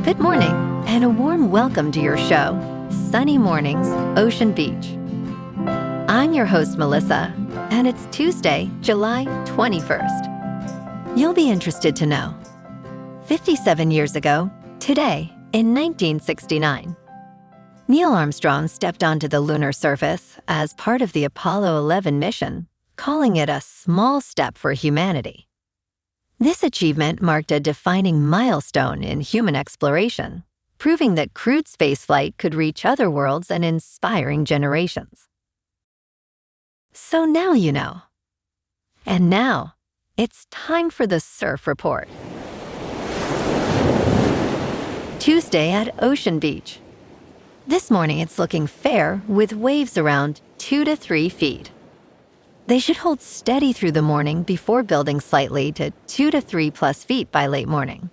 Good morning, and a warm welcome to your show, Sunny Mornings, Ocean Beach. I'm your host, Melissa, and it's Tuesday, July 21st. You'll be interested to know, 57 years ago, today, in 1969, Neil Armstrong stepped onto the lunar surface as part of the Apollo 11 mission, calling it a small step for humanity. This achievement marked a defining milestone in human exploration, proving that crewed spaceflight could reach other worlds and inspiring generations. So now you know. And now, it's time for the Surf Report. Tuesday at Ocean Beach. This morning it's looking fair with waves around 2 to 3 feet. They should hold steady through the morning before building slightly to 2 to 3 plus feet by late morning.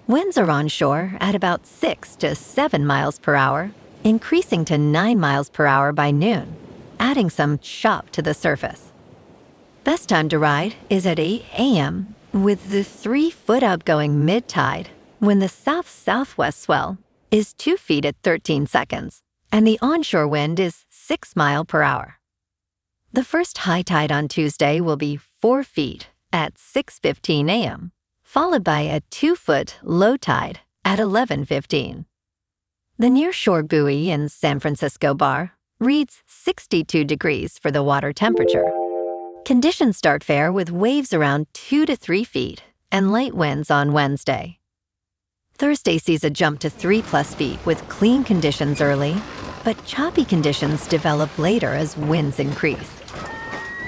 Winds are onshore at about 6 to 7 miles per hour, increasing to 9 miles per hour by noon, adding some chop to the surface. Best time to ride is at 8 a.m. with the 3-foot outgoing mid-tide when the south-southwest swell is 2 feet at 13 seconds and the onshore wind is 6 miles per hour. The first high tide on Tuesday will be 4 feet at 6:15 a.m., followed by a 2-foot low tide at 11:15. The nearshore buoy in San Francisco Bar reads 62 degrees for the water temperature. Conditions start fair with waves around 2 to 3 feet and light winds on Wednesday. Thursday sees a jump to 3 plus feet with clean conditions early, but choppy conditions develop later as winds increase.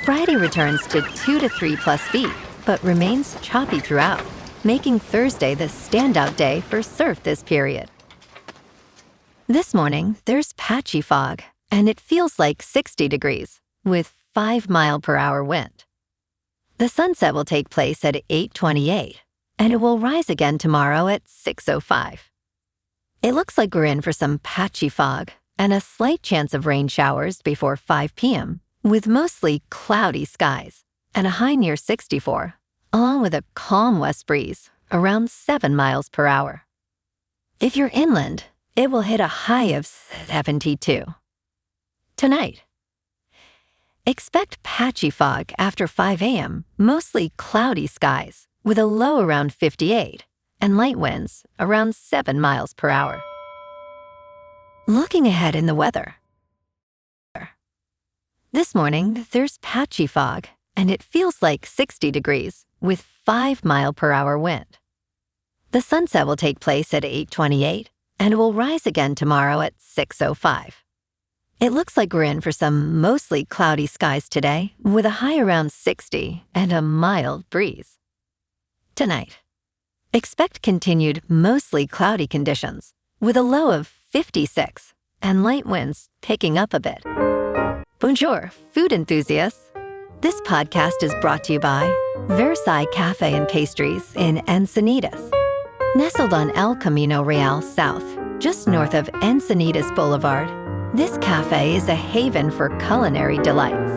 Friday returns to 2 to 3 plus feet, but remains choppy throughout, making Thursday the standout day for surf this period. This morning, there's patchy fog, and it feels like 60 degrees, with 5 mile per hour wind. The sunset will take place at 8:28, and it will rise again tomorrow at 6:05. It looks like we're in for some patchy fog and a slight chance of rain showers before 5 p.m., with mostly cloudy skies and a high near 64, along with a calm west breeze around 7 miles per hour. If you're inland, it will hit a high of 72. Tonight, expect patchy fog after 5 a.m., mostly cloudy skies, with a low around 58 and light winds around 7 miles per hour. Looking ahead in the weather. This morning, there's patchy fog, and it feels like 60 degrees with 5 mile per hour wind. The sunset will take place at 8:28, and it will rise again tomorrow at 6:05. It looks like we're in for some mostly cloudy skies today, with a high around 60 and a mild breeze. Tonight, expect continued mostly cloudy conditions, with a low of 56 and light winds picking up a bit. Bonjour, food enthusiasts. This podcast is brought to you by Tosca Cafe and Pastries in Encinitas. Nestled on El Camino Real South, just north of Encinitas Boulevard, this cafe is a haven for culinary delights.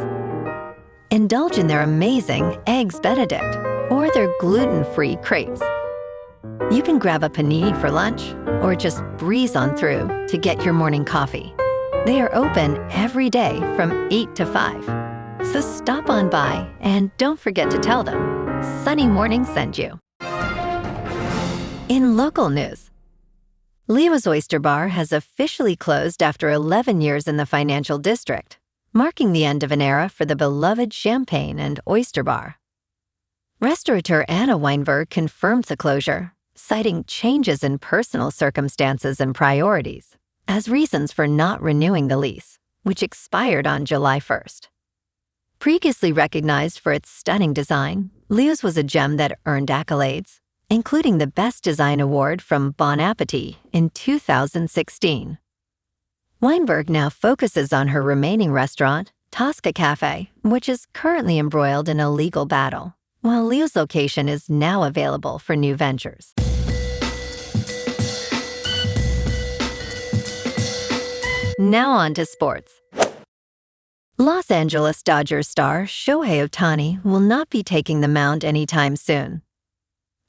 Indulge in their amazing Eggs Benedict or their gluten-free crepes. You can grab a panini for lunch or just breeze on through to get your morning coffee. They are open every day from 8 to 5. So stop on by and don't forget to tell them Sunny Morning sent you. In local news, Leo's Oyster Bar has officially closed after 11 years in the financial district, marking the end of an era for the beloved champagne and oyster bar. Restaurateur Anna Weinberg confirmed the closure, citing changes in personal circumstances and priorities as reasons for not renewing the lease, which expired on July 1st. Previously recognized for its stunning design, Leo's was a gem that earned accolades, including the Best Design Award from Bon Appetit in 2016. Weinberg now focuses on her remaining restaurant, Tosca Cafe, which is currently embroiled in a legal battle, while Leo's location is now available for new ventures. Now on to sports. Los Angeles Dodgers star Shohei Ohtani will not be taking the mound anytime soon.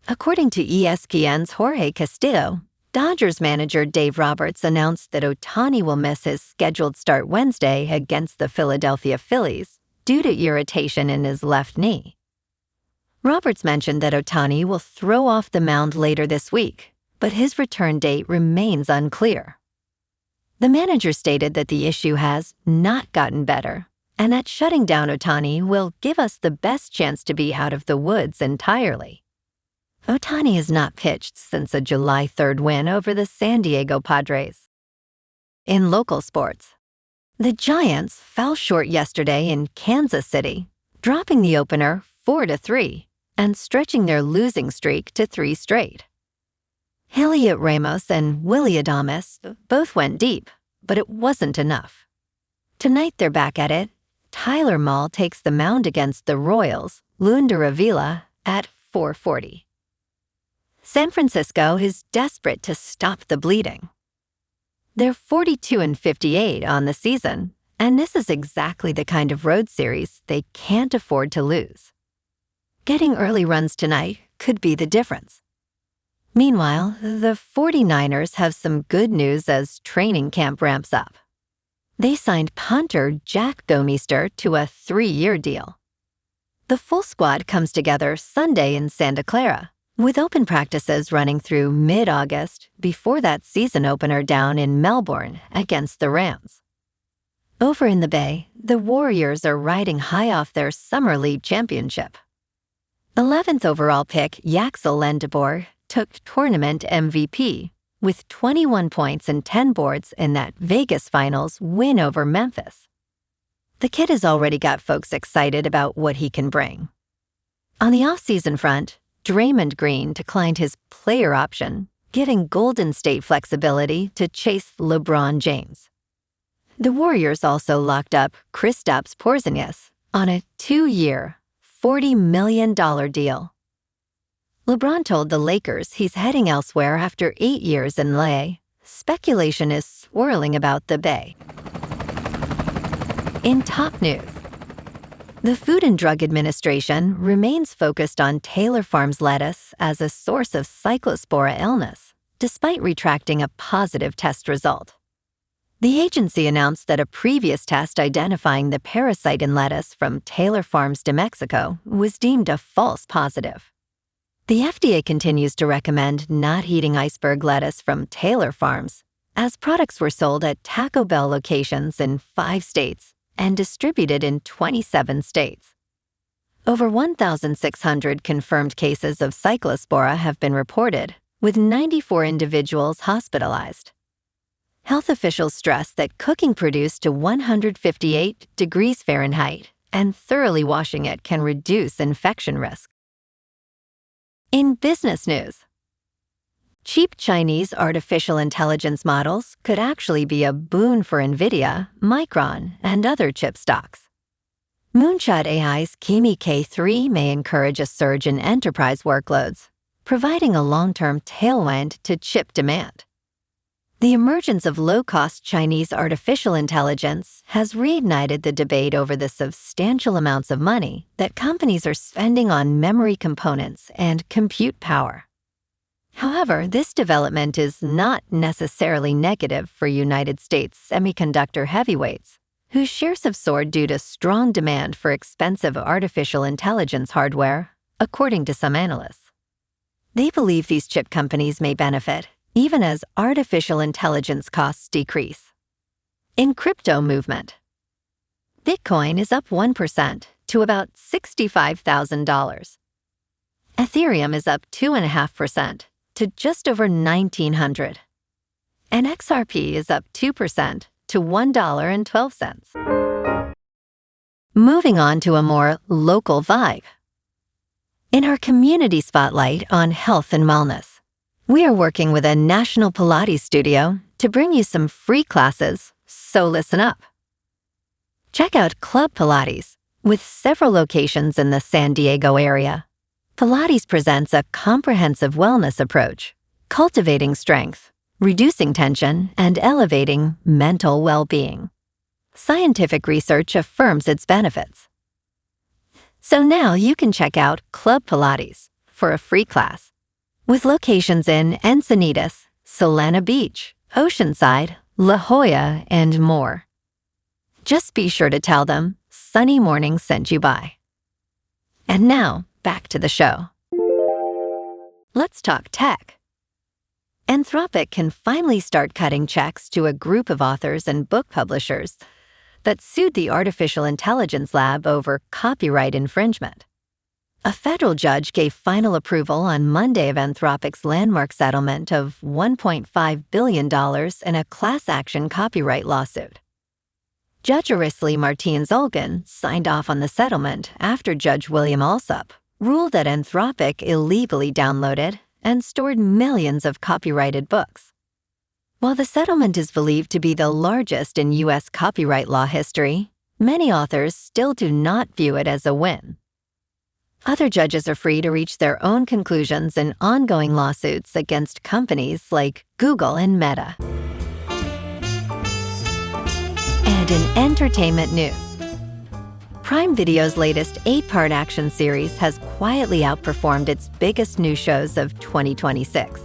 According to ESPN's Jorge Castillo, Dodgers manager Dave Roberts announced that Ohtani will miss his scheduled start Wednesday against the Philadelphia Phillies due to irritation in his left knee. Roberts mentioned that Ohtani will throw off the mound later this week, but his return date remains unclear. The manager stated that the issue has not gotten better, and that shutting down Ohtani will give us the best chance to be out of the woods entirely. Ohtani has not pitched since a July 3rd win over the San Diego Padres. In local sports, the Giants fell short yesterday in Kansas City, dropping the opener 4-3 and stretching their losing streak to 3 straight. Heliot Ramos and Willy Adames both went deep, but it wasn't enough. Tonight they're back at it. Tyler Mahle takes the mound against the Royals, Lunder Avila, at 4:40. San Francisco is desperate to stop the bleeding. They're 42-58 on the season, and this is exactly the kind of road series they can't afford to lose. Getting early runs tonight could be the difference. Meanwhile, the 49ers have some good news as training camp ramps up. They signed punter Jack Bomeister to a 3-year deal. The full squad comes together Sunday in Santa Clara, with open practices running through mid-August before that season opener down in Melbourne against the Rams. Over in the Bay, the Warriors are riding high off their Summer League championship. 11th overall pick Yaxel Lendeboer took tournament MVP with 21 points and 10 boards in that Vegas Finals win over Memphis. The kid has already got folks excited about what he can bring. On the off-season front, Draymond Green declined his player option, giving Golden State flexibility to chase LeBron James. The Warriors also locked up Kristaps Porzingis on a 2-year, $40 million deal. LeBron told the Lakers he's heading elsewhere after 8 years in LA. Speculation is swirling about the Bay. In top news, the Food and Drug Administration remains focused on Taylor Farms lettuce as a source of Cyclospora illness, despite retracting a positive test result. The agency announced that a previous test identifying the parasite in lettuce from Taylor Farms to Mexico was deemed a false positive. The FDA continues to recommend not eating iceberg lettuce from Taylor Farms, as products were sold at Taco Bell locations in 5 states and distributed in 27 states. Over 1,600 confirmed cases of Cyclospora have been reported, with 94 individuals hospitalized. Health officials stress that cooking produce to 158 degrees Fahrenheit and thoroughly washing it can reduce infection risk. In business news, cheap Chinese artificial intelligence models could actually be a boon for NVIDIA, Micron, and other chip stocks. Moonshot AI's Kimi K3 may encourage a surge in enterprise workloads, providing a long-term tailwind to chip demand. The emergence of low-cost Chinese artificial intelligence has reignited the debate over the substantial amounts of money that companies are spending on memory components and compute power. However, this development is not necessarily negative for United States semiconductor heavyweights, whose shares have soared due to strong demand for expensive artificial intelligence hardware, according to some analysts. They believe these chip companies may benefit, even as artificial intelligence costs decrease. In crypto movement, Bitcoin is up 1% to about $65,000. Ethereum is up 2.5% to just over $1,900. And XRP is up 2% to $1.12. Moving on to a more local vibe. In our community spotlight on health and wellness, we are working with a national Pilates studio to bring you some free classes, so listen up. Check out Club Pilates, with several locations in the San Diego area. Pilates presents a comprehensive wellness approach, cultivating strength, reducing tension, and elevating mental well-being. Scientific research affirms its benefits. So now you can check out Club Pilates for a free class. With locations in Encinitas, Solana Beach, Oceanside, La Jolla, and more. Just be sure to tell them Sunny Morning sent you by. And now, back to the show. Let's talk tech. Anthropic can finally start cutting checks to a group of authors and book publishers that sued the artificial intelligence lab over copyright infringement. A federal judge gave final approval on Monday of Anthropic's landmark settlement of $1.5 billion in a class action copyright lawsuit. Judge Arisli Martins-Olgan signed off on the settlement after Judge William Alsup ruled that Anthropic illegally downloaded and stored millions of copyrighted books. While the settlement is believed to be the largest in U.S. copyright law history, many authors still do not view it as a win. Other judges are free to reach their own conclusions in ongoing lawsuits against companies like Google and Meta. And in entertainment news, Prime Video's latest 8-part action series has quietly outperformed its biggest new shows of 2026.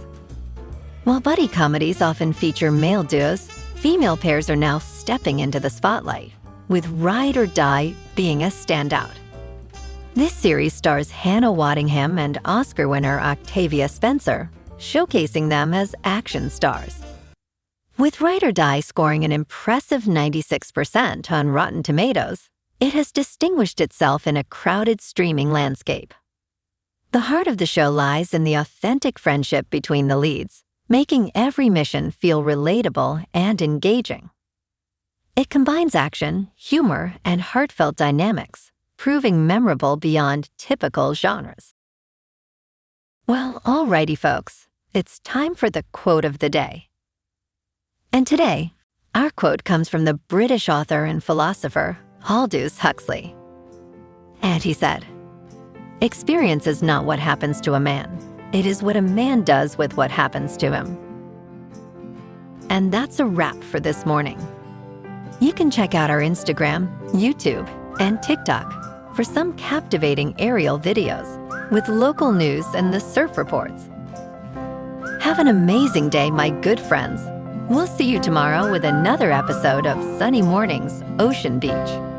While buddy comedies often feature male duos, female pairs are now stepping into the spotlight, with Ride or Die being a standout. This series stars Hannah Waddingham and Oscar winner Octavia Spencer, showcasing them as action stars. With Ride or Die scoring an impressive 96% on Rotten Tomatoes, it has distinguished itself in a crowded streaming landscape. The heart of the show lies in the authentic friendship between the leads, making every mission feel relatable and engaging. It combines action, humor, and heartfelt dynamics, proving memorable beyond typical genres. Well, alrighty folks, it's time for the quote of the day. And today, our quote comes from the British author and philosopher Aldous Huxley. And he said, "Experience is not what happens to a man. It is what a man does with what happens to him." And that's a wrap for this morning. You can check out our Instagram, YouTube, and TikTok for some captivating aerial videos with local news and the surf reports. Have an amazing day, my good friends. We'll see you tomorrow with another episode of Sunny Mornings, Ocean Beach.